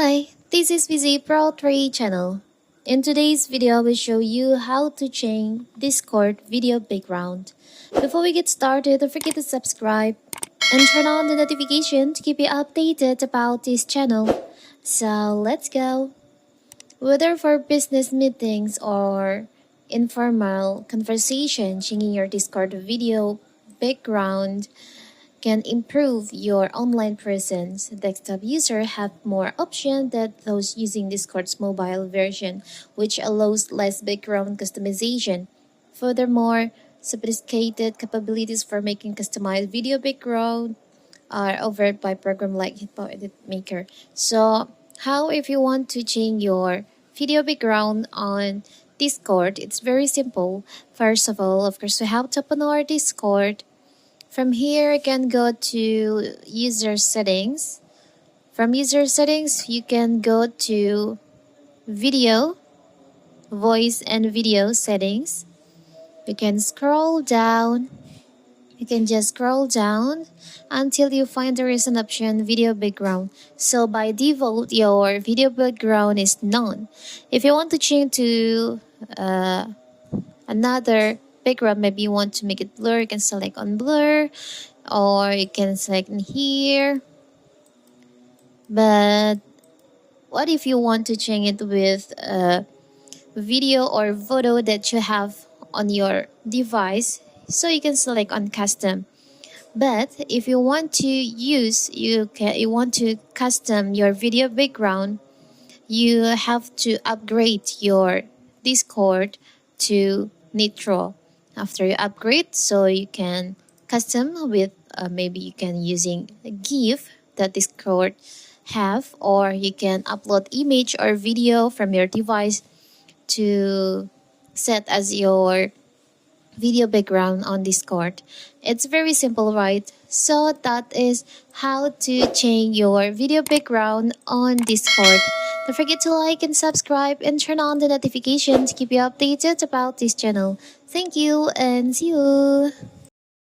Hi, this is VZ Pro 3 channel. In today's video, I will show you how to change Discord video background. Before we get started, don't forget to subscribe and turn on the notification to keep you updated about this channel. So let's go. Whether for business meetings or informal conversation, changing your Discord video background can improve your online presence. Desktop users have more options than those using Discord's mobile version, which allows less background customization. Furthermore, sophisticated capabilities for making customized video background are offered by programs like Hitpo Edit Maker. So, how if you want to change your video background on Discord? It's very simple. First of all, of course, we have to open our Discord. From here, you can go to user settings. From user settings, you can go to video, voice and video settings. You can scroll down. You can just scroll down until you find there is an option video background. So by default, your video background is none. If you want to change to another background, maybe you want to make it blur, you can select on blur, or you can select in here. But what if you want to change it with a video or photo that you have on your device? So you can select on custom. But if you want to you want to custom your video background, you have to upgrade your Discord to Nitro. After you upgrade, so you can custom with maybe you can using a GIF that Discord have, or you can upload image or video from your device to set as your video background on Discord. It's very simple, right? So that is how to change your video background on Discord. Don't forget to like and subscribe and turn on the notification to keep you updated about this channel. Thank you and see you.